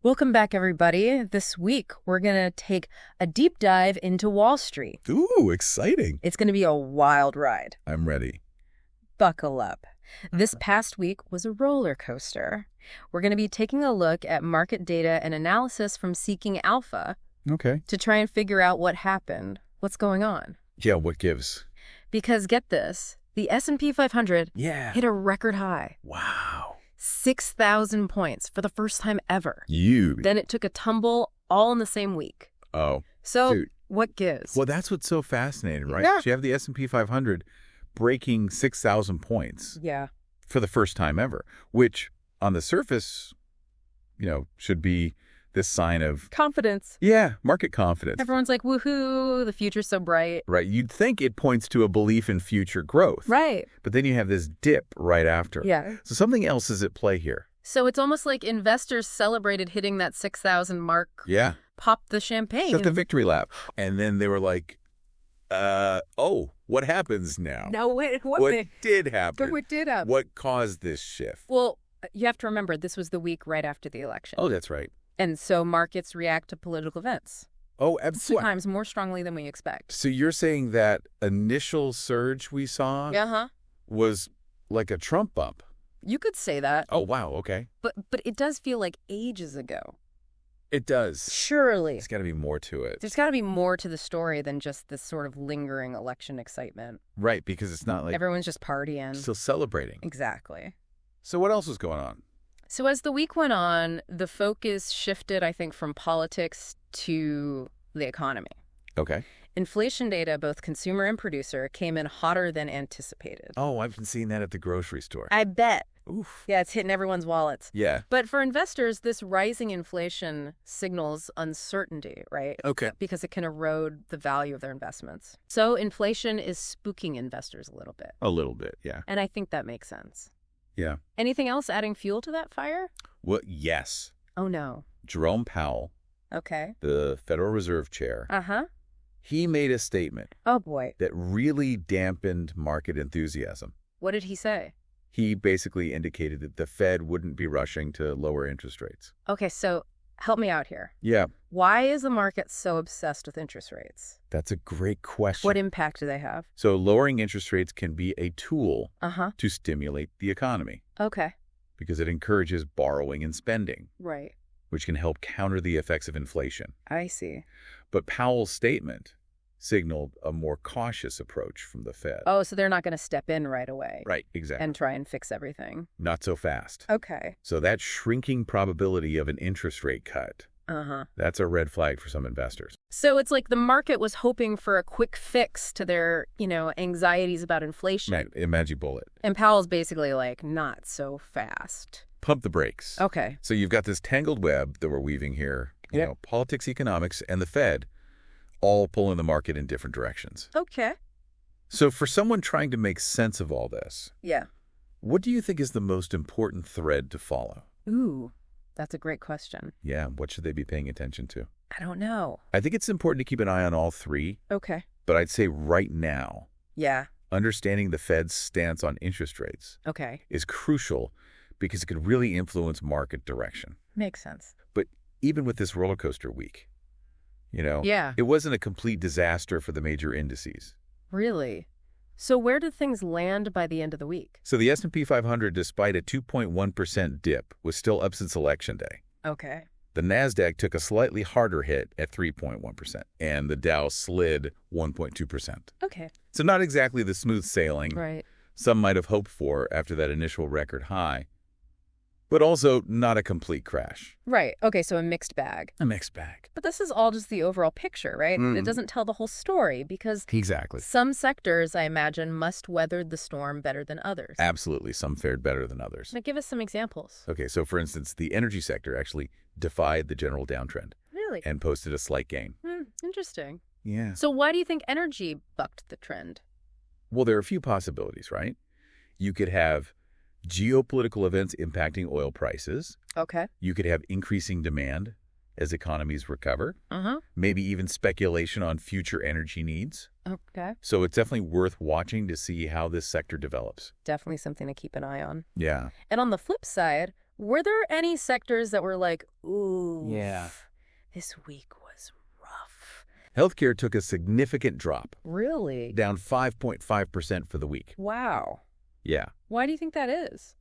Welcome back, everybody. This week, we're going to take a deep dive into Wall Street. Ooh, exciting. It's going to be a wild ride. I'm ready. Buckle up. This past week was a roller coaster. We're going to be taking a look at market data and analysis from Seeking Alpha Okay. to try and figure out what happened, what's going on. Yeah, what gives? Because get this, the S&P 500 Yeah. hit a record high. Wow. 6,000 points for the first time ever. Huge. Then it took a tumble all in the same week. Oh. So Dude. what gives? Well, that's what's so fascinating, right? Yeah. So you have the S&P 500 breaking 6,000 points Yeah. for the first time ever, which on the surface, should be this sign of, Confidence. market confidence. Everyone's like, woohoo, the future's so bright. Right. You'd think it points to a belief in future growth. Right. But then you have this dip right after. Yeah. So something else is at play here. So it's almost like investors celebrated hitting that 6,000 mark, Yeah. popped the champagne. Took the victory lap. And then they were like, what happens now? No, wait, What did happen? What did happen? What caused this shift? Well, you have to remember, this was the week right after the election. Oh, that's right. And so markets react to political events. Oh, absolutely. Sometimes more strongly than we expect. So you're saying that initial surge we saw Uh-huh. was like a Trump bump? You could say that. Oh, wow. Okay. But it does feel like ages ago. It does. Surely. There's got to be more to it. There's got to be more to the story than just this sort of lingering election excitement. Right, because it's not like Everyone's just partying. still celebrating. Exactly. So what else was going on? So as the week went on, the focus shifted, I think, from politics to the economy. Okay. Inflation data, both consumer and producer, came in hotter than anticipated. Oh, I've been seeing that at the grocery store. I bet. Oof. Yeah, it's hitting everyone's wallets. Yeah. But for investors, this rising inflation signals uncertainty, right? Okay. Because it can erode the value of their investments. So inflation is spooking investors a little bit. A little bit, yeah. And I think that makes sense. Yeah. Anything else adding fuel to that fire? Well, yes. Oh, no. Jerome Powell, Okay. the Federal Reserve Chair, Uh-huh. he made a statement Oh, boy. that really dampened market enthusiasm. What did he say? He basically indicated that the Fed wouldn't be rushing to lower interest rates. Okay, so help me out here. Yeah, Why is the market so obsessed with interest rates? that's a great question. What impact do they have? So lowering interest rates can be a tool Uh-huh. to stimulate the economy Okay. because it encourages borrowing and spending, Right. which can help counter the effects of inflation. I see. But Powell's statement signaled a more cautious approach from the Fed. Oh, so they're not going to step in right away. Right, exactly. And try and fix everything. Not so fast. Okay. So that shrinking probability of an interest rate cut, Uh-huh. that's a red flag for some investors. So it's like the market was hoping for a quick fix to their, anxieties about inflation. Right, a magic bullet. And Powell's basically like, not so fast. Pump the brakes. Okay. So you've got this tangled web that we're weaving here, politics, economics, and the Fed all pulling the market in different directions. Okay. So for someone trying to make sense of all this, Yeah. what do you think is the most important thread to follow? Ooh, that's a great question. Yeah, what should they be paying attention to? I don't know. I think it's important to keep an eye on all three, Okay. but I'd say right now, Yeah. understanding the Fed's stance on interest rates Okay. is crucial because it could really influence market direction. Makes sense. But even with this roller coaster week, Yeah. it wasn't a complete disaster for the major indices. Really? So where did things land by the end of the week? So the S&P 500, despite a 2.1% dip, was still up since Election Day. Okay. The NASDAQ took a slightly harder hit at 3.1%, and the Dow slid 1.2%. Okay. So not exactly the smooth sailing Right. some might have hoped for after that initial record high, but also not a complete crash. Right. Okay, so a mixed bag. A mixed bag. But this is all just the overall picture, right? It doesn't tell the whole story because Exactly. some sectors, I imagine, must weather the storm better than others. Absolutely. Some fared better than others. Now, give us some examples. Okay, so for instance, the energy sector actually defied the general downtrend Really? and posted a slight gain. Interesting. Yeah. So why do you think energy bucked the trend? Well, there are a few possibilities, right? You could have geopolitical events impacting oil prices. Okay. You could have increasing demand as economies recover. Uh-huh. Maybe even speculation on future energy needs. Okay. So it's definitely worth watching to see how this sector develops. Definitely something to keep an eye on. Yeah. And on the flip side, Were there any sectors that were like, ooh, Yeah. this week was rough? Healthcare took a significant drop, Really? down 5.5% for the week. Wow. Yeah. Why do you think that is?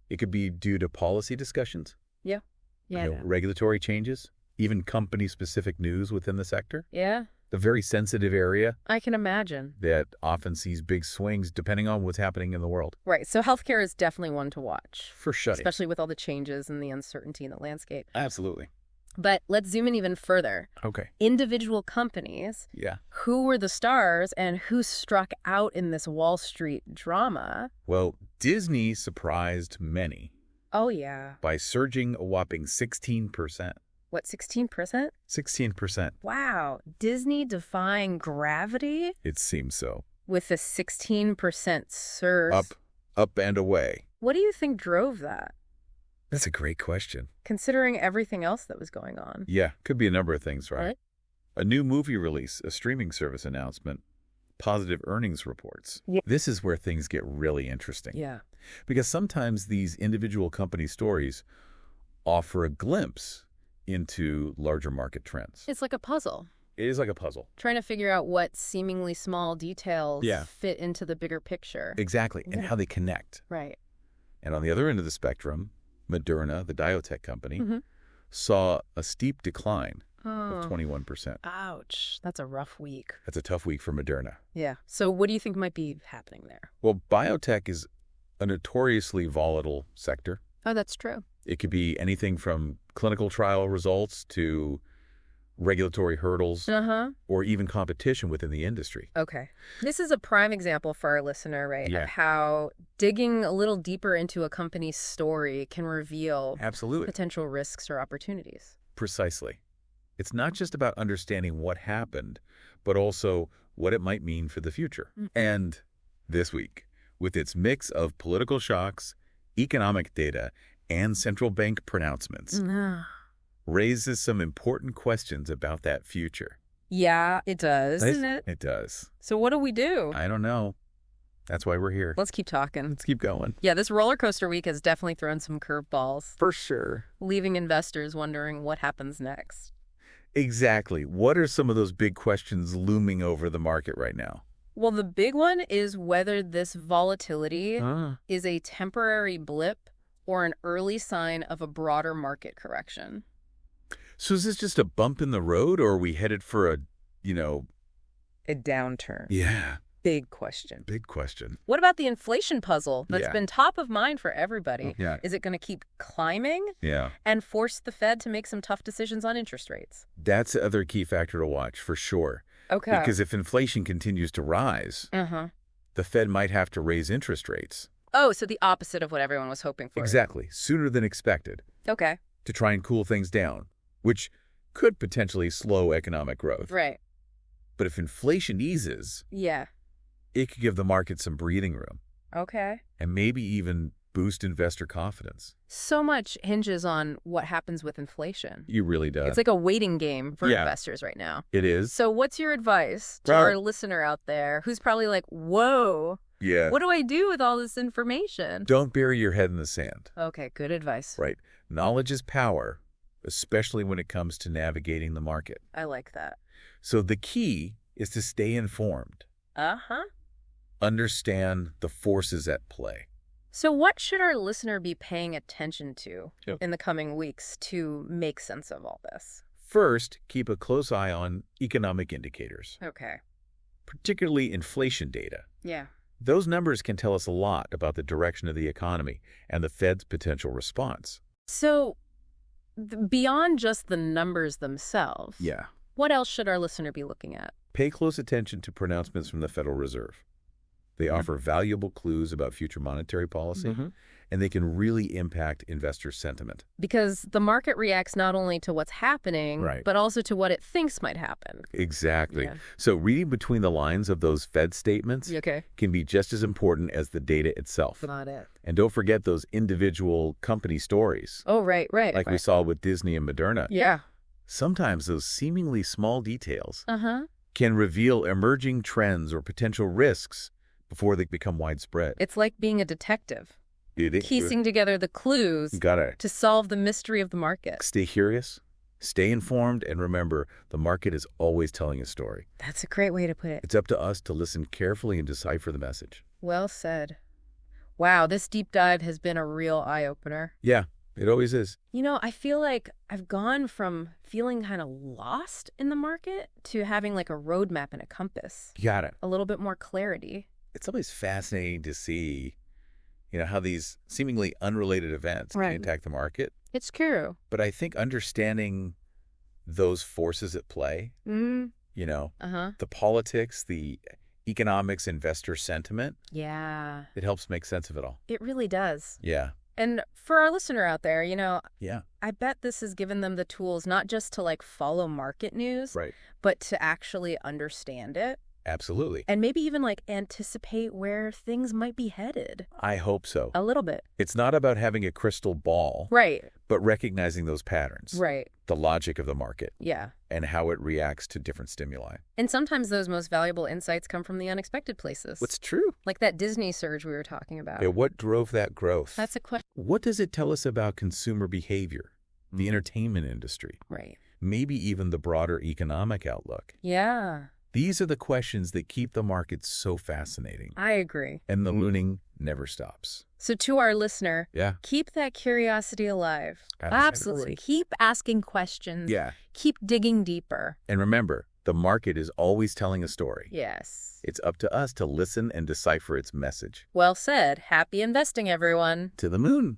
It could be due to policy discussions, Yeah. Yeah. regulatory changes, even company-specific news within the sector. Yeah. The very sensitive area I can imagine. that often sees big swings depending on what's happening in the world. Right. So healthcare is definitely one to watch, For sure. especially with all the changes and the uncertainty in the landscape. Absolutely. But let's zoom in even further. Okay. Individual companies, Yeah. who were the stars and who struck out in this Wall Street drama? Well, Disney surprised many Oh, yeah. by surging a whopping 16%. What, 16%? 16%. Wow. Disney defying gravity It seems so. with a 16% surge. Up and away. What do you think drove that, That's a great question. considering everything else that was going on? Yeah, could be a number of things, right? Right. A new movie release, a streaming service announcement, positive earnings reports. Yeah. This is where things get really interesting. Yeah. Because sometimes these individual company stories offer a glimpse into larger market trends. It's like a puzzle, It is like a puzzle. trying to figure out what seemingly small details Yeah. fit into the bigger picture. Exactly, and Yeah. how they connect. Right. And on the other end of the spectrum, Moderna, the biotech company, Mhm. saw a steep decline of Oh, 21%. ouch. That's a rough week. That's a tough week for Moderna. Yeah. So what do you think might be happening there? Well, biotech is a notoriously volatile sector. Oh, that's true. It could be anything from clinical trial results to regulatory hurdles Uh-huh. or even competition within the industry. Okay. This is a prime example for our listener, right, Yeah. of how digging a little deeper into a company's story can reveal Absolutely. potential risks or opportunities. Precisely. It's not just about understanding what happened, but also what it might mean for the future. Mhm. And this week, with its mix of political shocks, economic data, and central bank pronouncements, raises some important questions about that future. Yeah, it does, doesn't it? It does. So what do we do? I don't know. That's why we're here. Let's keep talking. Let's keep going. Yeah, this roller coaster week has definitely thrown some curveballs, For sure. leaving investors wondering what happens next. Exactly. What are some of those big questions looming over the market right now? Well, the big one is whether this volatility is a temporary blip or an early sign of a broader market correction. So is this just a bump in the road, or are we headed for a downturn. Yeah, Big question. big question. What about the inflation puzzle that's Yeah. been top of mind for everybody? Yeah. Is it going to keep climbing Yeah. and force the Fed to make some tough decisions on interest rates? That's the other key factor to watch, for sure. Okay. Because if inflation continues to rise, the Fed might have to raise interest rates. Oh, so the opposite of what everyone was hoping for. Exactly. Sooner than expected, Okay. to try and cool things down, which could potentially slow economic growth. Right. But if inflation eases, Yeah. it could give the market some breathing room Okay. and maybe even boost investor confidence. So much hinges on what happens with inflation. You really does. It's like a waiting game for Yeah. investors right now. It is. So what's your advice to Well- our listener out there who's probably like, whoa, Yeah. what do I do with all this information? Don't bury your head in the sand. Okay, good advice. Right. Knowledge is power, especially when it comes to navigating the market. I like that. So the key is to stay informed, Uh-huh. understand the forces at play. So what should our listener be paying attention to Yeah. in the coming weeks to make sense of all this? First, keep a close eye on economic indicators, Okay. particularly inflation data. Yeah. Those numbers can tell us a lot about the direction of the economy and the Fed's potential response. So beyond just the numbers themselves, Yeah. what else should our listener be looking at? Pay close attention to pronouncements from the Federal Reserve. They offer valuable clues about future monetary policy, and they can really impact investor sentiment. Because the market reacts not only to what's happening, Right. but also to what it thinks might happen. Exactly. Yeah. So reading between the lines of those Fed statements Okay. can be just as important as the data itself. Got it. And don't forget those individual company stories, Oh, right. like we saw with Disney and Moderna. Yeah. Sometimes those seemingly small details Uh-huh. can reveal emerging trends or potential risks before they become widespread. It's like being a detective. piecing together the clues Gotta to solve the mystery of the market. stay curious, stay informed, and remember, the market is always telling a story. That's a great way to put it. It's up to us to listen carefully and decipher the message. Well said. Wow, this deep dive has been a real eye-opener. Yeah, it always is. You know, I feel like I've gone from feeling kind of lost in the market to having like a roadmap and a compass. Got it. A little bit more clarity. It's always fascinating to see, how these seemingly unrelated events can impact the market. It's true. But I think understanding those forces at play, the politics, the economics, investor sentiment, Yeah. it helps make sense of it all. It really does. Yeah. And for our listener out there, Yeah. I bet this has given them the tools not just to like follow market news, Right. but to actually understand it. Absolutely. And maybe even like anticipate where things might be headed. I hope so. A little bit. It's not about having a crystal ball, Right. but recognizing those patterns, Right. the logic of the market, Yeah. and how it reacts to different stimuli. And sometimes those most valuable insights come from the unexpected places. What's true? Like that Disney surge we were talking about. Yeah, what drove that growth? That's a question. What does it tell us about consumer behavior, the entertainment industry, Right. maybe even the broader economic outlook? Yeah. These are the questions that keep the market so fascinating. I agree. And the looning never stops. So to our listener, Yeah. keep that curiosity alive. Absolutely. Keep asking questions. Yeah. Keep digging deeper. And remember, the market is always telling a story. Yes. It's up to us to listen and decipher its message. Well said. Happy investing, everyone. To the moon.